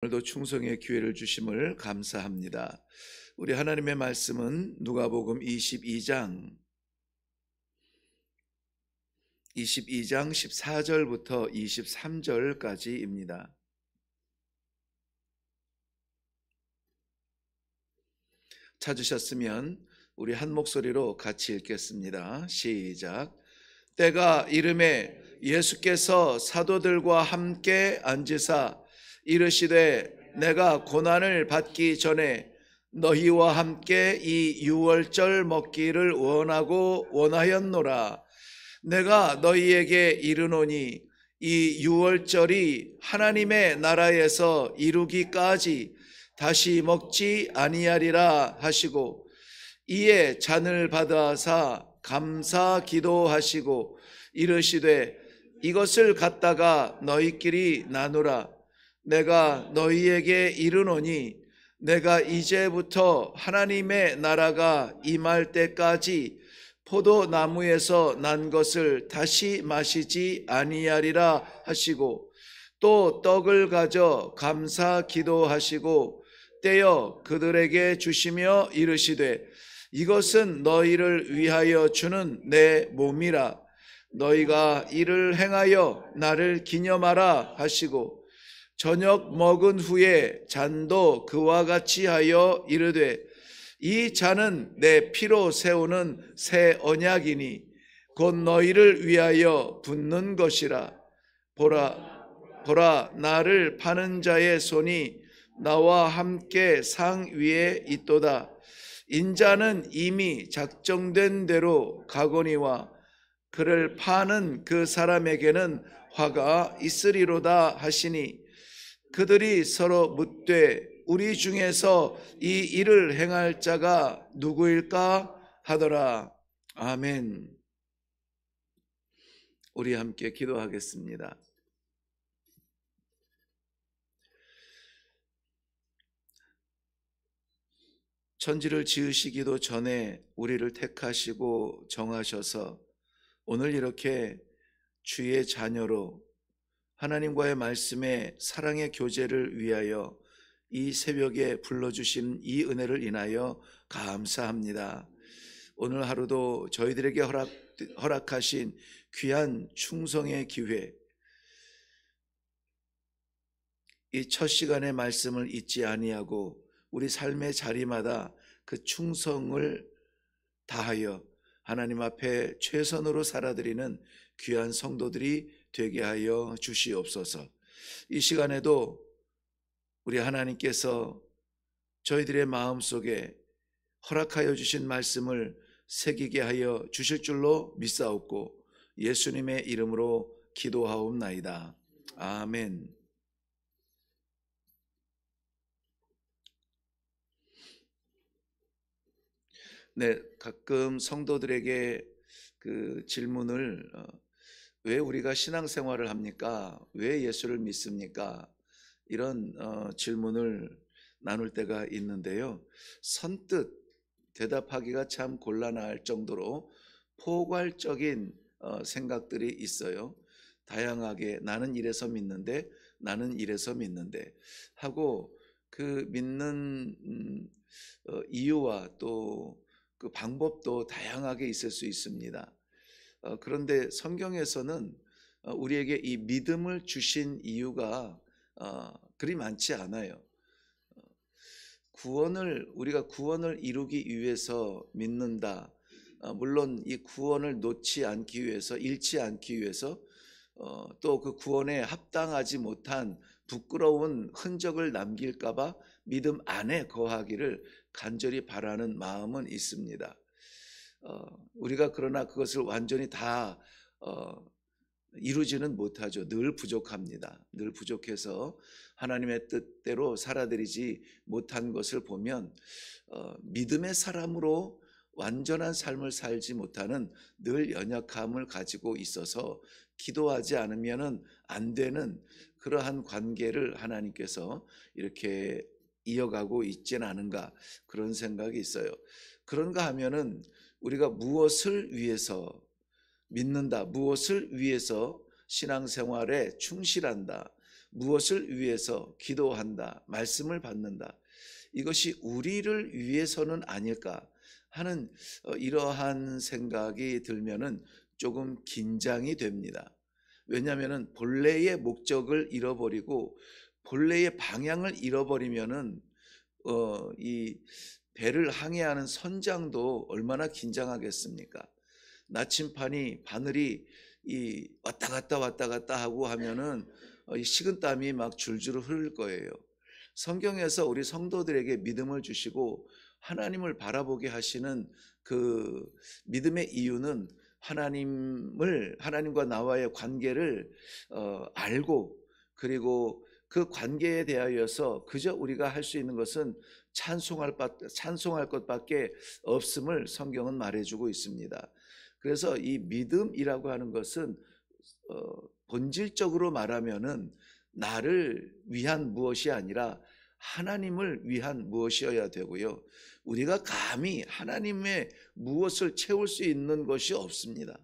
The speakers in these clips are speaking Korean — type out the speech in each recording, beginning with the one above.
오늘도 충성의 기회를 주심을 감사합니다. 우리 하나님의 말씀은 누가복음 22장 14절부터 23절까지입니다. 찾으셨으면 우리 한 목소리로 같이 읽겠습니다. 시작. 때가 이름에 예수께서 사도들과 함께 앉으사 이르시되 내가 고난을 받기 전에 너희와 함께 이 유월절 먹기를 원하였노라. 내가 너희에게 이르노니 이 유월절이 하나님의 나라에서 이루기까지 다시 먹지 아니하리라 하시고 이에 잔을 받아사 감사 기도하시고 이르시되 이것을 갖다가 너희끼리 나누라. 내가 너희에게 이르노니 내가 이제부터 하나님의 나라가 임할 때까지 포도나무에서 난 것을 다시 마시지 아니하리라 하시고 또 떡을 가져 감사 기도하시고 떼어 그들에게 주시며 이르시되 이것은 너희를 위하여 주는 내 몸이라. 너희가 이를 행하여 나를 기념하라 하시고 저녁 먹은 후에 잔도 그와 같이 하여 이르되 이 잔은 내 피로 세우는 새 언약이니 곧 너희를 위하여 붓는 것이라. 보라 나를 파는 자의 손이 나와 함께 상 위에 있도다. 인자는 이미 작정된 대로 가거니와 그를 파는 그 사람에게는 화가 있으리로다 하시니 그들이 서로 묻되 우리 중에서 이 일을 행할 자가 누구일까 하더라. 아멘. 우리 함께 기도하겠습니다. 천지를 지으시기도 전에 우리를 택하시고 정하셔서 오늘 이렇게 주의 자녀로 하나님과의 말씀의 사랑의 교제를 위하여 이 새벽에 불러주신 이 은혜를 인하여 감사합니다. 오늘 하루도 저희들에게 허락하신 귀한 충성의 기회, 이 첫 시간의 말씀을 잊지 아니하고 우리 삶의 자리마다 그 충성을 다하여 하나님 앞에 최선으로 살아드리는 귀한 성도들이 되게 하여 주시옵소서. 이 시간에도 우리 하나님께서 저희들의 마음속에 허락하여 주신 말씀을 새기게 하여 주실 줄로 믿사옵고 예수님의 이름으로 기도하옵나이다. 아멘. 네, 가끔 성도들에게 그 질문을 왜 우리가 신앙생활을 합니까? 왜 예수를 믿습니까? 이런 질문을 나눌 때가 있는데요. 선뜻 대답하기가 참 곤란할 정도로 포괄적인 생각들이 있어요. 다양하게 나는 이래서 믿는데 나는 이래서 믿는데 하고 그 믿는 이유와 또 그 방법도 다양하게 있을 수 있습니다. 그런데 성경에서는 우리에게 이 믿음을 주신 이유가 그리 많지 않아요. 우리가 구원을 이루기 위해서 믿는다. 물론 이 구원을 놓지 않기 위해서, 잃지 않기 위해서 또 그 구원에 합당하지 못한 부끄러운 흔적을 남길까봐 믿음 안에 거하기를 간절히 바라는 마음은 있습니다. 우리가 그러나 그것을 완전히 다 이루지는 못하죠. 늘 부족합니다. 늘 부족해서 하나님의 뜻대로 살아들이지 못한 것을 보면 믿음의 사람으로 완전한 삶을 살지 못하는 늘 연약함을 가지고 있어서 기도하지 않으면 안 되는 그러한 관계를 하나님께서 이렇게 이어가고 있지는 않은가 그런 생각이 있어요. 그런가 하면은 우리가 무엇을 위해서 믿는다, 무엇을 위해서 신앙생활에 충실한다, 무엇을 위해서 기도한다, 말씀을 받는다, 이것이 우리를 위해서는 아닐까 하는 이러한 생각이 들면은 조금 긴장이 됩니다. 왜냐하면 본래의 목적을 잃어버리고 본래의 방향을 잃어버리면은 이 배를 항해하는 선장도 얼마나 긴장하겠습니까? 나침판이 바늘이 이 왔다 갔다 하고 하면은 이 식은땀이 막 줄줄 흐를 거예요. 성경에서 우리 성도들에게 믿음을 주시고 하나님을 바라보게 하시는 그 믿음의 이유는 하나님과 나와의 관계를 알고, 그리고 그 관계에 대하여서 그저 우리가 할 수 있는 것은 찬송할 것밖에 없음을 성경은 말해주고 있습니다. 그래서 이 믿음이라고 하는 것은 본질적으로 말하면은 나를 위한 무엇이 아니라 하나님을 위한 무엇이어야 되고요. 우리가 감히 하나님의 무엇을 채울 수 있는 것이 없습니다.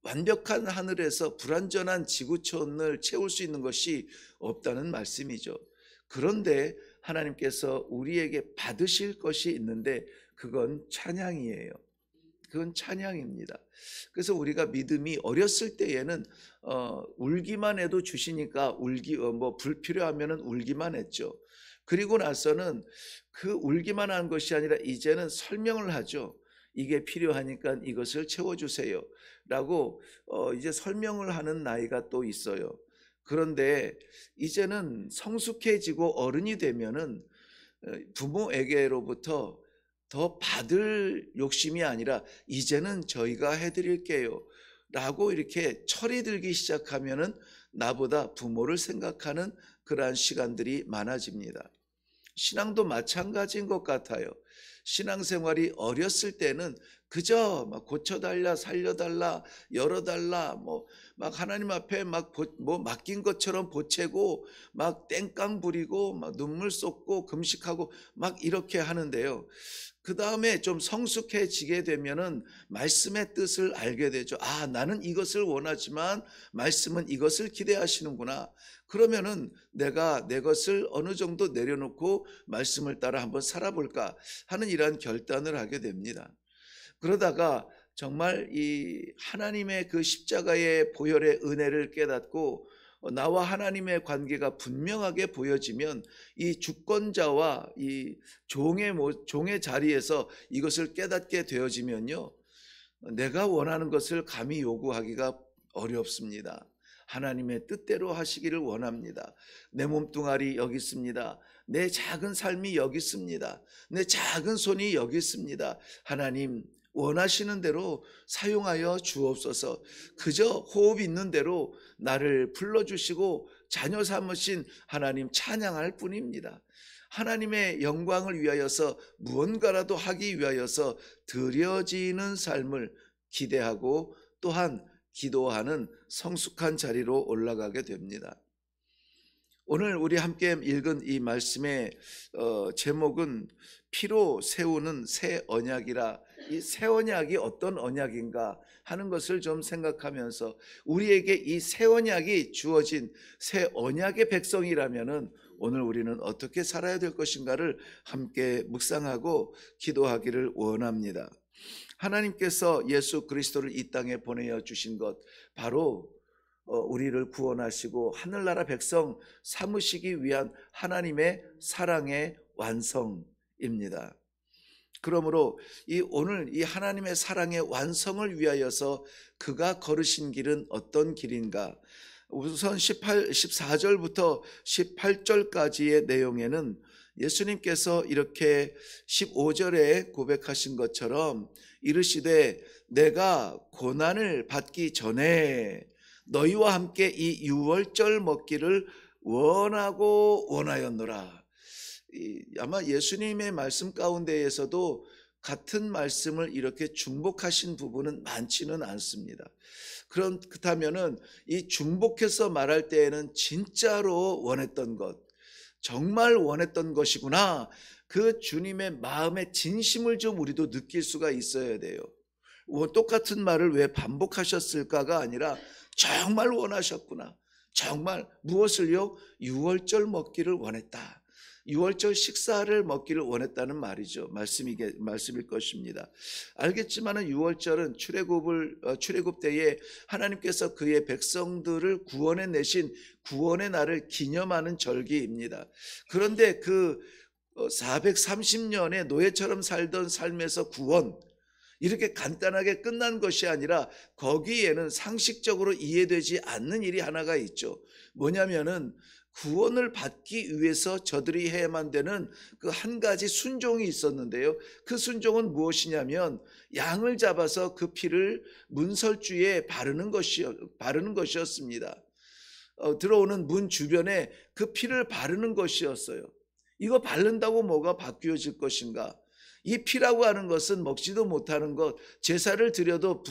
완벽한 하늘에서 불완전한 지구촌을 채울 수 있는 것이 없다는 말씀이죠. 그런데 하나님께서 우리에게 받으실 것이 있는데 그건 찬양이에요. 그건 찬양입니다. 그래서 우리가 믿음이 어렸을 때에는 울기만 해도 주시니까 불필요하면은 울기만 했죠. 그리고 나서는 그 울기만 한 것이 아니라 이제는 설명을 하죠. 이게 필요하니까 이것을 채워주세요 라고 이제 설명을 하는 나이가 또 있어요. 그런데 이제는 성숙해지고 어른이 되면은 부모에게로부터 더 받을 욕심이 아니라 이제는 저희가 해드릴게요 라고 이렇게 철이 들기 시작하면은 나보다 부모를 생각하는 그러한 시간들이 많아집니다. 신앙도 마찬가지인 것 같아요. 신앙생활이 어렸을 때는 그저 막 고쳐달라, 살려달라, 열어달라, 막 하나님 앞에 맡긴 것처럼 보채고 막 땡깡 부리고 막 눈물 쏟고 금식하고 막 이렇게 하는데요. 그 다음에 좀 성숙해지게 되면은 말씀의 뜻을 알게 되죠. 아, 나는 이것을 원하지만 말씀은 이것을 기대하시는구나. 그러면은 내가 내 것을 어느 정도 내려놓고 말씀을 따라 한번 살아볼까 하는 이러한 결단을 하게 됩니다. 그러다가 정말 이 하나님의 그 십자가의 보혈의 은혜를 깨닫고 나와 하나님의 관계가 분명하게 보여지면 이 주권자와 이 종의 자리에서 이것을 깨닫게 되어지면요, 내가 원하는 것을 감히 요구하기가 어렵습니다. 하나님의 뜻대로 하시기를 원합니다. 내 몸뚱아리 여기 있습니다. 내 작은 삶이 여기 있습니다. 내 작은 손이 여기 있습니다. 하나님 원하시는 대로 사용하여 주옵소서. 그저 호흡 있는 대로 나를 불러주시고 자녀 삼으신 하나님 찬양할 뿐입니다. 하나님의 영광을 위하여서 무언가라도 하기 위하여서 드려지는 삶을 기대하고 또한 기도하는 성숙한 자리로 올라가게 됩니다. 오늘 우리 함께 읽은 이 말씀의 제목은 피로 세우는 새 언약이라. 이 새 언약이 어떤 언약인가 하는 것을 좀 생각하면서 우리에게 이 새 언약이 주어진 새 언약의 백성이라면은 오늘 우리는 어떻게 살아야 될 것인가를 함께 묵상하고 기도하기를 원합니다. 하나님께서 예수 그리스도를 이 땅에 보내어 주신 것, 바로 우리를 구원하시고 하늘나라 백성 삼으시기 위한 하나님의 사랑의 완성입니다. 그러므로 오늘 이 하나님의 사랑의 완성을 위하여서 그가 걸으신 길은 어떤 길인가? 우선 14절부터 18절까지의 내용에는 예수님께서 이렇게 15절에 고백하신 것처럼 이르시되 내가 고난을 받기 전에 너희와 함께 이 유월절 먹기를 원하였노라. 아마 예수님의 말씀 가운데에서도 같은 말씀을 이렇게 중복하신 부분은 많지는 않습니다. 그렇다면은 이 중복해서 말할 때에는 진짜로 원했던 것, 정말 원했던 것이구나, 그 주님의 마음의 진심을 좀 우리도 느낄 수가 있어야 돼요. 똑같은 말을 왜 반복하셨을까가 아니라 정말 원하셨구나, 정말 무엇을요? 유월절 먹기를 원했다. 유월절 식사를 먹기를 원했다는 말이죠. 말씀일 것입니다. 알겠지만은 유월절은 출애굽 때에 하나님께서 그의 백성들을 구원해 내신 구원의 날을 기념하는 절기입니다. 그런데 그 430년의 노예처럼 살던 삶에서 구원, 이렇게 간단하게 끝난 것이 아니라 거기에는 상식적으로 이해되지 않는 일이 하나가 있죠. 뭐냐면은 구원을 받기 위해서 저들이 해야만 되는 그 한 가지 순종이 있었는데요. 그 순종은 무엇이냐면 양을 잡아서 그 피를 문설주에 바르는 것이었습니다. 들어오는 문 주변에 그 피를 바르는 것이었어요. 이거 바른다고 뭐가 바뀌어질 것인가? 이 피라고 하는 것은 먹지도 못하는 것, 제사를 드려도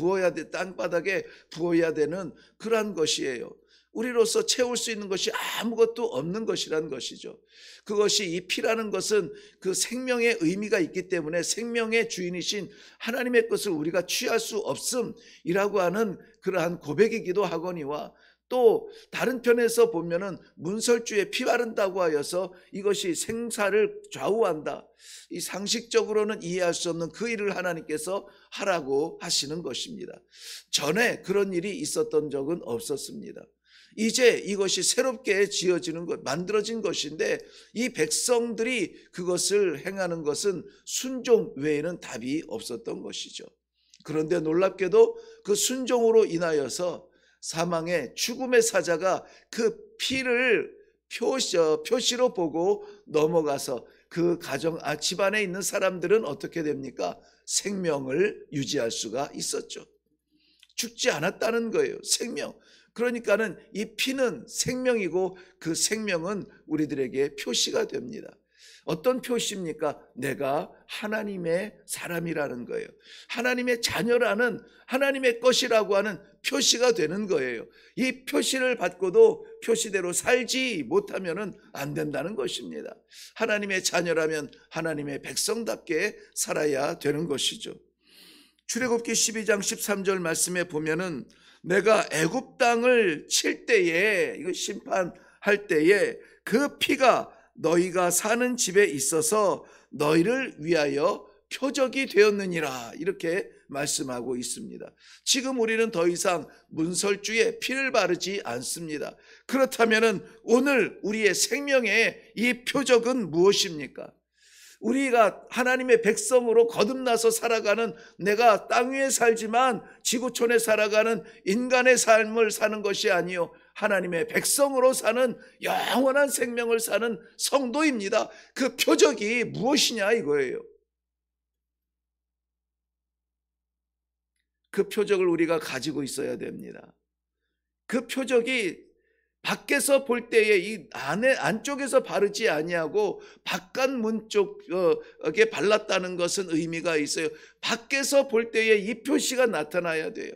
땅바닥에 부어야 되는 그러한 것이에요. 우리로서 채울 수 있는 것이 아무것도 없는 것이란 것이죠. 그것이 이 피라는 것은 그 생명의 의미가 있기 때문에 생명의 주인이신 하나님의 것을 우리가 취할 수 없음이라고 하는 그러한 고백이기도 하거니와, 또 다른 편에서 보면은 문설주에 피 바른다고 하여서 이것이 생사를 좌우한다. 이 상식적으로는 이해할 수 없는 그 일을 하나님께서 하라고 하시는 것입니다. 전에 그런 일이 있었던 적은 없었습니다. 이제 이것이 새롭게 만들어진 것인데 이 백성들이 그것을 행하는 것은 순종 외에는 답이 없었던 것이죠. 그런데 놀랍게도 그 순종으로 인하여서 사망의 죽음의 사자가 그 피를 표시로 보고 넘어가서 그 집안에 있는 사람들은 어떻게 됩니까? 생명을 유지할 수가 있었죠. 죽지 않았다는 거예요. 생명. 그러니까는 이 피는 생명이고 그 생명은 우리들에게 표시가 됩니다. 어떤 표시입니까? 내가 하나님의 사람이라는 거예요. 하나님의 자녀라는, 하나님의 것이라고 하는 표시가 되는 거예요. 이 표시를 받고도 표시대로 살지 못하면 안 된다는 것입니다. 하나님의 자녀라면 하나님의 백성답게 살아야 되는 것이죠. 출애굽기 12장 13절 말씀에 보면은 내가 애굽 땅을 칠 때에, 이거 심판할 때에 그 피가 너희가 사는 집에 있어서 너희를 위하여 표적이 되었느니라, 이렇게 말씀하고 있습니다. 지금 우리는 더 이상 문설주에 피를 바르지 않습니다. 그렇다면 오늘 우리의 생명의 이 표적은 무엇입니까? 우리가 하나님의 백성으로 거듭나서 살아가는, 내가 땅 위에 살지만 지구촌에 살아가는 인간의 삶을 사는 것이 아니요 하나님의 백성으로 사는 영원한 생명을 사는 성도입니다. 그 표적이 무엇이냐 이거예요. 그 표적을 우리가 가지고 있어야 됩니다. 그 표적이 밖에서 볼 때에 이 안쪽에서 바르지 아니하고 바깥 문 쪽에 발랐다는 것은 의미가 있어요. 밖에서 볼 때에 이 표시가 나타나야 돼요.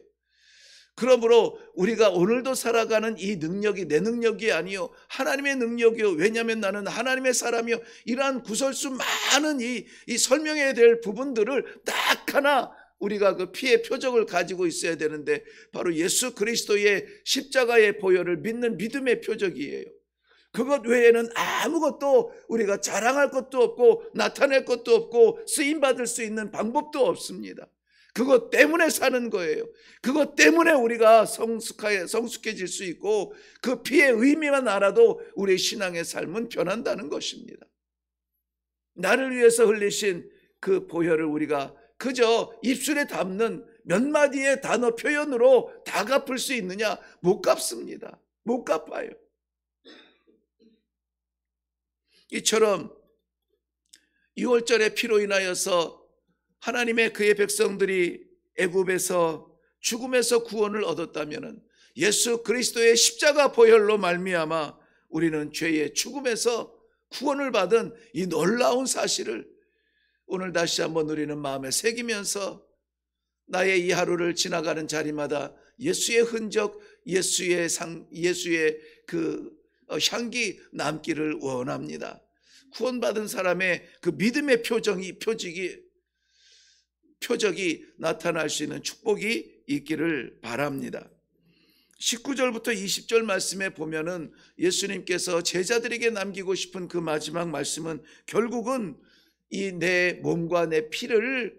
그러므로 우리가 오늘도 살아가는 이 능력이 내 능력이 아니요 하나님의 능력이요. 왜냐하면 나는 하나님의 사람이요. 이러한 구설수 많은 이 설명해야 될 부분들을 딱 하나 우리가 그 피의 표적을 가지고 있어야 되는데, 바로 예수 그리스도의 십자가의 보혈을 믿는 믿음의 표적이에요. 그것 외에는 아무것도 우리가 자랑할 것도 없고 나타낼 것도 없고 쓰임받을 수 있는 방법도 없습니다. 그것 때문에 사는 거예요. 그것 때문에 우리가 성숙해질 수 있고 그 피의 의미만 알아도 우리의 신앙의 삶은 변한다는 것입니다. 나를 위해서 흘리신 그 보혈을 우리가 그저 입술에 담는 몇 마디의 단어 표현으로 다 갚을 수 있느냐? 못 갚습니다. 못 갚아요. 이처럼 6월절의 피로 인하여서 하나님의 그의 백성들이 애굽에서 죽음에서 구원을 얻었다면 예수 그리스도의 십자가 보혈로 말미암아 우리는 죄의 죽음에서 구원을 받은 이 놀라운 사실을 오늘 다시 한번 우리는 마음에 새기면서 나의 이 하루를 지나가는 자리마다 예수의 흔적, 예수의 그 향기 남기를 원합니다. 구원받은 사람의 그 믿음의 표적이 나타날 수 있는 축복이 있기를 바랍니다. 19절부터 20절 말씀에 보면은 예수님께서 제자들에게 남기고 싶은 그 마지막 말씀은 결국은 이 내 몸과 내 피를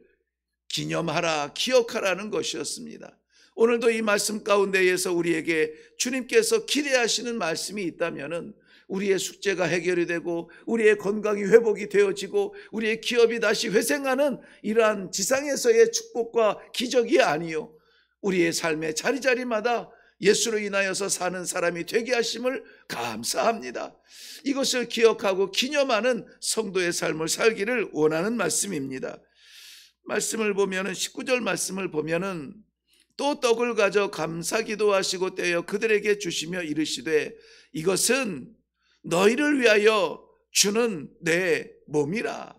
기념하라, 기억하라는 것이었습니다. 오늘도 이 말씀 가운데에서 우리에게 주님께서 기대하시는 말씀이 있다면은 우리의 숙제가 해결이 되고 우리의 건강이 회복이 되어지고 우리의 기업이 다시 회생하는 이러한 지상에서의 축복과 기적이 아니요, 우리의 삶의 자리자리마다 예수로 인하여서 사는 사람이 되게 하심을 감사합니다. 이것을 기억하고 기념하는 성도의 삶을 살기를 원하는 말씀입니다. 말씀을 보면은 19절 말씀을 보면은 또 떡을 가져 감사 기도하시고 떼어 그들에게 주시며 이르시되 이것은 너희를 위하여 주는 내 몸이라.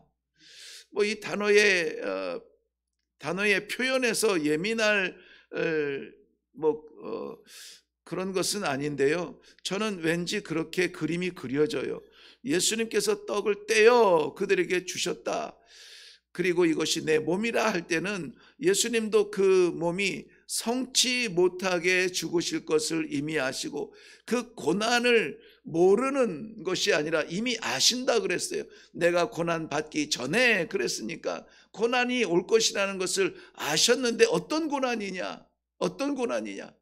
이 단어의 표현에서 예민할 그런 것은 아닌데요, 저는 왠지 그렇게 그림이 그려져요. 예수님께서 떡을 떼어 그들에게 주셨다. 그리고 이것이 내 몸이라 할 때는 예수님도 그 몸이 성치 못하게 죽으실 것을 이미 아시고 그 고난을 모르는 것이 아니라 이미 아신다 그랬어요. 내가 고난 받기 전에 그랬으니까 고난이 올 것이라는 것을 아셨는데 어떤 고난이냐? 어떤 고난이냐?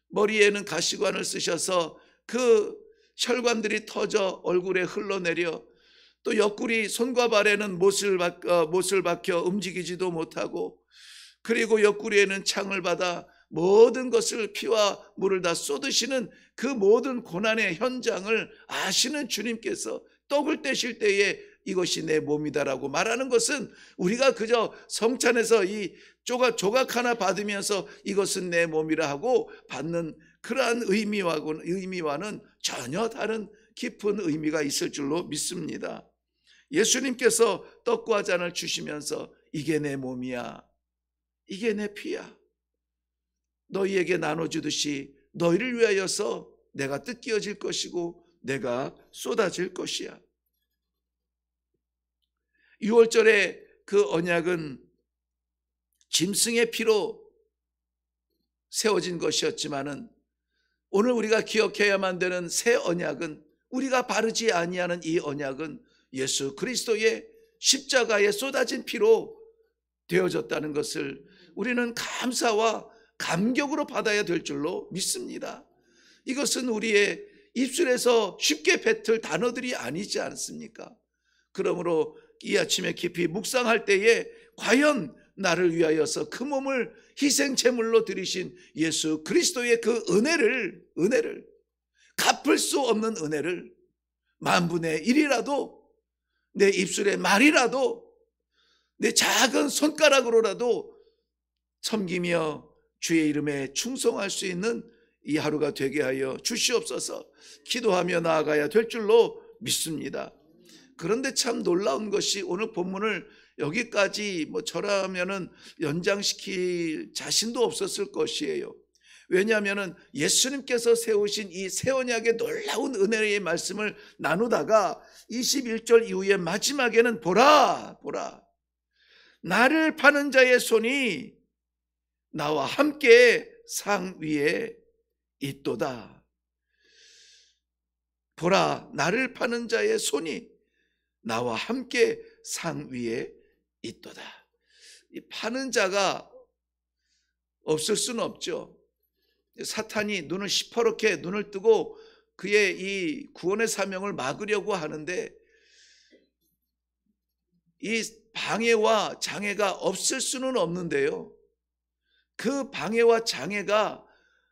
머리에는 가시관을 쓰셔서 그 혈관들이 터져 얼굴에 흘러내려 또 옆구리 손과 발에는 못을 박혀 움직이지도 못하고 그리고 옆구리에는 창을 받아 모든 것을 피와 물을 다 쏟으시는 그 모든 고난의 현장을 아시는 주님께서 떡을 떼실 때에 이것이 내 몸이다라고 말하는 것은 우리가 그저 성찬에서 이 조각 하나 받으면서 이것은 내 몸이라 하고 받는 그러한 의미와는 전혀 다른 깊은 의미가 있을 줄로 믿습니다. 예수님께서 떡과 잔을 주시면서 이게 내 몸이야, 이게 내 피야, 너희에게 나눠주듯이 너희를 위하여서 내가 뜯겨질 것이고 내가 쏟아질 것이야. 6월절에 그 언약은 짐승의 피로 세워진 것이었지만은 오늘 우리가 기억해야만 되는 새 언약은, 우리가 바르지 아니하는 이 언약은 예수 그리스도의 십자가에 쏟아진 피로 되어졌다는 것을 우리는 감사와 감격으로 받아야 될 줄로 믿습니다. 이것은 우리의 입술에서 쉽게 뱉을 단어들이 아니지 않습니까? 그러므로 이 아침에 깊이 묵상할 때에 과연 나를 위하여서 그 몸을 희생 제물로 드리신 예수 그리스도의 그 은혜를 갚을 수 없는 은혜를 만분의 1이라도 내 입술의 말이라도 내 작은 손가락으로라도 섬기며 주의 이름에 충성할 수 있는 이 하루가 되게 하여 주시옵소서. 기도하며 나아가야 될 줄로 믿습니다. 그런데 참 놀라운 것이 오늘 본문을 여기까지 저라면은 연장시킬 자신도 없었을 것이에요. 왜냐하면은 예수님께서 세우신 이 새 언약의 놀라운 은혜의 말씀을 나누다가 21절 이후에 마지막에는 보라 나를 파는 자의 손이 나와 함께 상 위에 있도다. 보라 나를 파는 자의 손이 나와 함께 상 위에 있도다. 이 파는 자가 없을 수는 없죠. 사탄이 눈을 시퍼렇게 눈을 뜨고 그의 이 구원의 사명을 막으려고 하는데 이 방해와 장애가 없을 수는 없는데요, 그 방해와 장애가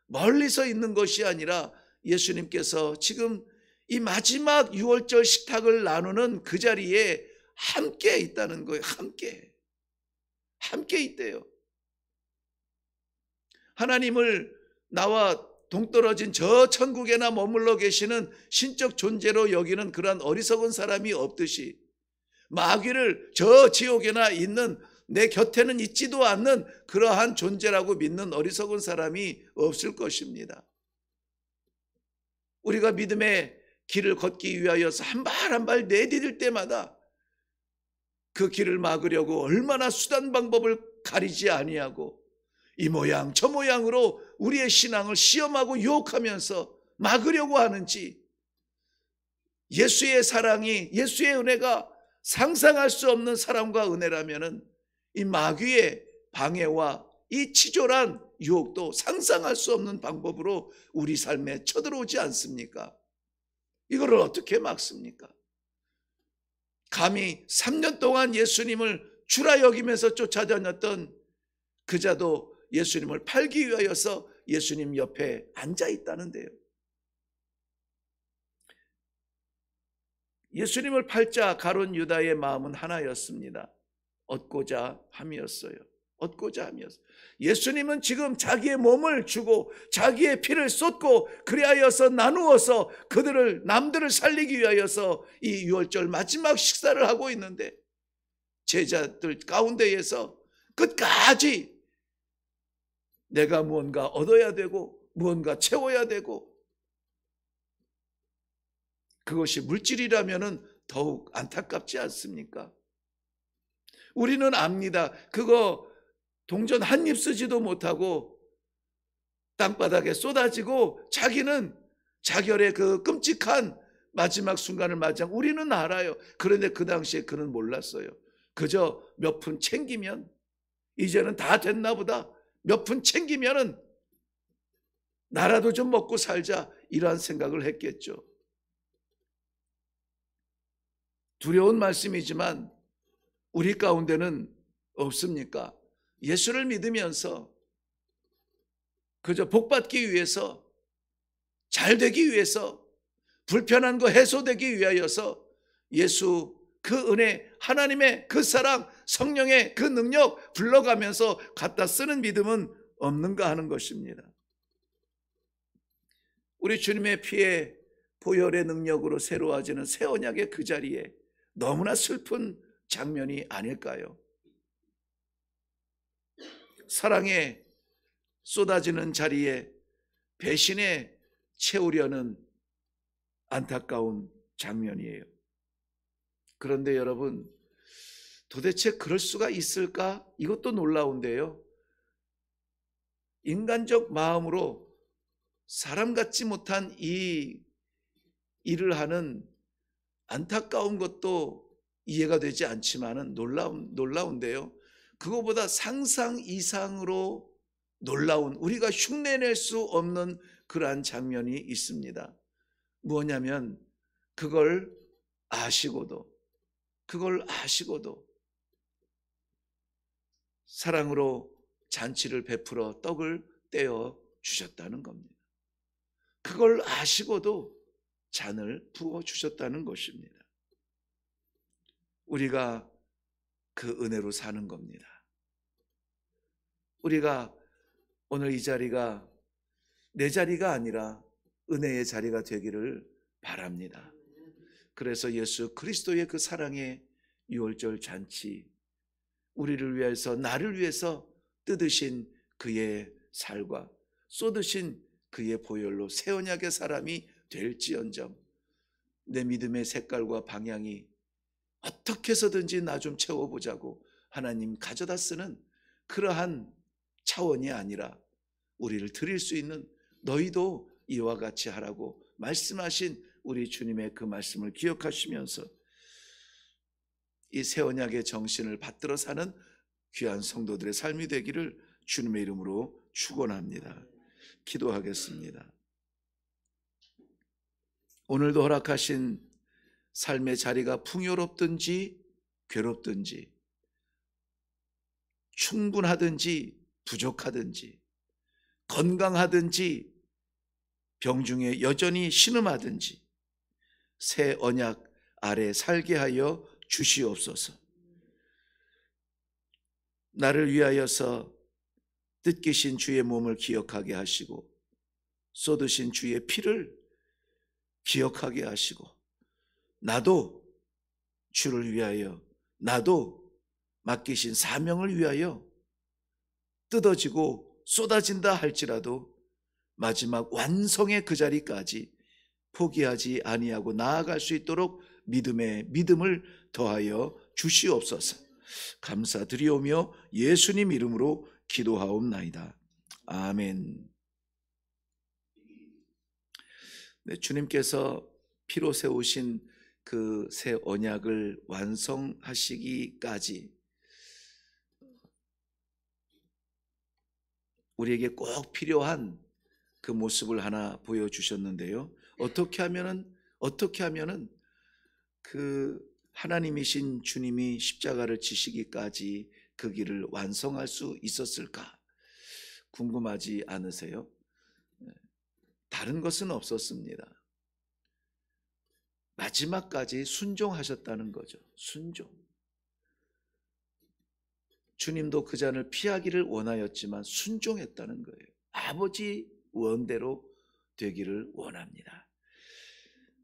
멀리서 있는 것이 아니라 예수님께서 지금 이 마지막 6월절 식탁을 나누는 그 자리에 함께 있다는 거예요. 함께 있대요. 하나님을 나와 동떨어진 저 천국에나 머물러 계시는 신적 존재로 여기는 그러한 어리석은 사람이 없듯이 마귀를 저 지옥에나 있는 내 곁에는 있지도 않는 그러한 존재라고 믿는 어리석은 사람이 없을 것입니다. 우리가 믿음의 길을 걷기 위하여서 한 발 한 발 내디딜 때마다 그 길을 막으려고 얼마나 수단 방법을 가리지 아니하고 이 모양 저 모양으로 우리의 신앙을 시험하고 유혹하면서 막으려고 하는지, 예수의 사랑이, 예수의 은혜가 상상할 수 없는 사랑과 은혜라면은 이 마귀의 방해와 이 치졸한 유혹도 상상할 수 없는 방법으로 우리 삶에 쳐들어오지 않습니까? 이거를 어떻게 막습니까? 감히 3년 동안 예수님을 주라 여기면서 쫓아다녔던 그자도 예수님을 팔기 위하여서 예수님 옆에 앉아 있다는데요. 예수님을 팔자 가룟 유다의 마음은 하나였습니다. 얻고자 함이었어요. 얻고자 함이었어요. 예수님은 지금 자기의 몸을 주고 자기의 피를 쏟고 그리하여서 나누어서 남들을 살리기 위하여서 이 유월절 마지막 식사를 하고 있는데, 제자들 가운데에서 끝까지 내가 무언가 얻어야 되고 무언가 채워야 되고, 그것이 물질이라면 더욱 안타깝지 않습니까? 우리는 압니다. 그거 동전 한 입 쓰지도 못하고 땅바닥에 쏟아지고 자기는 자결의 그 끔찍한 마지막 순간을 맞이한, 우리는 알아요. 그런데 그 당시에 그는 몰랐어요. 그저 몇 푼 챙기면 이제는 다 됐나 보다, 몇 푼 챙기면은 나라도 좀 먹고 살자, 이러한 생각을 했겠죠. 두려운 말씀이지만 우리 가운데는 없습니까? 예수를 믿으면서 그저 복받기 위해서, 잘 되기 위해서, 불편한 거 해소되기 위하여서 예수 그 은혜, 하나님의 그 사랑, 성령의 그 능력 불러가면서 갖다 쓰는 믿음은 없는가 하는 것입니다. 우리 주님의 피에 보혈의 능력으로 새로워지는 새 언약의 그 자리에 너무나 슬픈 장면이 아닐까요? 사랑에 쏟아지는 자리에 배신에 채우려는 안타까운 장면이에요. 그런데 여러분, 도대체 그럴 수가 있을까? 이것도 놀라운데요. 인간적 마음으로 사람 같지 못한 이 일을 하는 안타까운 것도 이해가 되지 않지만은 놀라운데요. 그거보다 상상 이상으로 놀라운, 우리가 흉내낼 수 없는 그러한 장면이 있습니다. 뭐냐면 그걸 아시고도 사랑으로 잔치를 베풀어 떡을 떼어 주셨다는 겁니다. 그걸 아시고도 잔을 부어 주셨다는 것입니다. 우리가 그 은혜로 사는 겁니다. 우리가 오늘 이 자리가 내 자리가 아니라 은혜의 자리가 되기를 바랍니다. 그래서 예수 그리스도의 그 사랑의 유월절 잔치, 우리를 위해서, 나를 위해서 뜯으신 그의 살과 쏟으신 그의 보혈로 새 언약의 사람이 될지언정, 내 믿음의 색깔과 방향이 어떻게 해서든지 나 좀 채워보자고 하나님 가져다 쓰는 그러한 차원이 아니라, 우리를 드릴 수 있는 너희도 이와 같이 하라고 말씀하신 우리 주님의 그 말씀을 기억하시면서 이 새 언약의 정신을 받들어 사는 귀한 성도들의 삶이 되기를 주님의 이름으로 축원합니다. 기도하겠습니다. 오늘도 허락하신 삶의 자리가 풍요롭든지 괴롭든지, 충분하든지 부족하든지, 건강하든지 병중에 여전히 신음하든지 새 언약 아래 살게 하여 주시옵소서. 나를 위하여서 뜯기신 주의 몸을 기억하게 하시고 쏟으신 주의 피를 기억하게 하시고, 나도 주를 위하여, 나도 맡기신 사명을 위하여 뜯어지고 쏟아진다 할지라도 마지막 완성의 그 자리까지 포기하지 아니하고 나아갈 수 있도록 믿음을 더하여 주시옵소서. 감사드리오며 예수님 이름으로 기도하옵나이다. 아멘. 네, 주님께서 피로 세우신 그 새 언약을 완성하시기까지 우리에게 꼭 필요한 그 모습을 하나 보여주셨는데요. 어떻게 하면은 그 하나님이신 주님이 십자가를 지시기까지 그 길을 완성할 수 있었을까? 궁금하지 않으세요? 다른 것은 없었습니다. 마지막까지 순종하셨다는 거죠. 순종. 주님도 그 잔을 피하기를 원하였지만 순종했다는 거예요. 아버지 원대로 되기를 원합니다.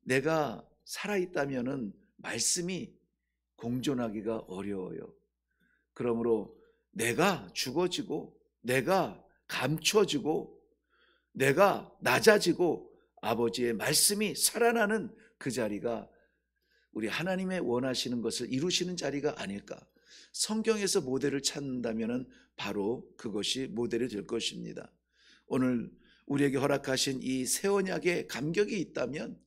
내가 살아있다면은 말씀이 공존하기가 어려워요. 그러므로 내가 죽어지고, 내가 감춰지고, 내가 낮아지고, 아버지의 말씀이 살아나는 그 자리가 우리 하나님의 원하시는 것을 이루시는 자리가 아닐까. 성경에서 모델을 찾는다면 바로 그것이 모델이 될 것입니다. 오늘 우리에게 허락하신 이 새 언약에 감격이 있다면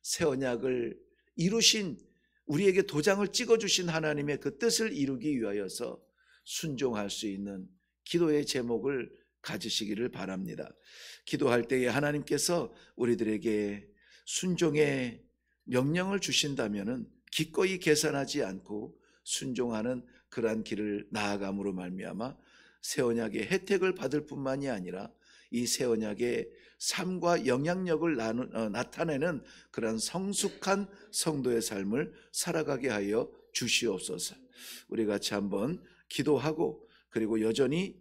새 언약을 이루신, 우리에게 도장을 찍어주신 하나님의 그 뜻을 이루기 위하여서 순종할 수 있는 기도의 제목을 가지시기를 바랍니다. 기도할 때에 하나님께서 우리들에게 순종의 명령을 주신다면 기꺼이 계산하지 않고 순종하는 그러한 길을 나아감으로 말미암아 새 언약의 혜택을 받을 뿐만이 아니라 이 새 언약의 삶과 영향력을 나타내는 그러한 성숙한 성도의 삶을 살아가게 하여 주시옵소서. 우리 같이 한번 기도하고, 그리고 여전히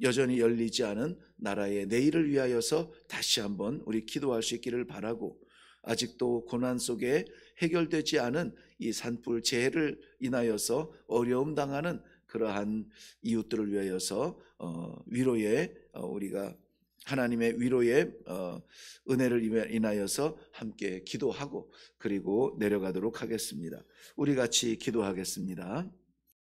열리지 않은 나라의 내일을 위하여서 다시 한번 우리 기도할 수 있기를 바라고, 아직도 고난 속에 해결되지 않은 이 산불 재해를 인하여서 어려움 당하는 그러한 이웃들을 위하여서 우리가 하나님의 위로의 은혜를 인하여서 함께 기도하고 그리고 내려가도록 하겠습니다. 우리 같이 기도하겠습니다.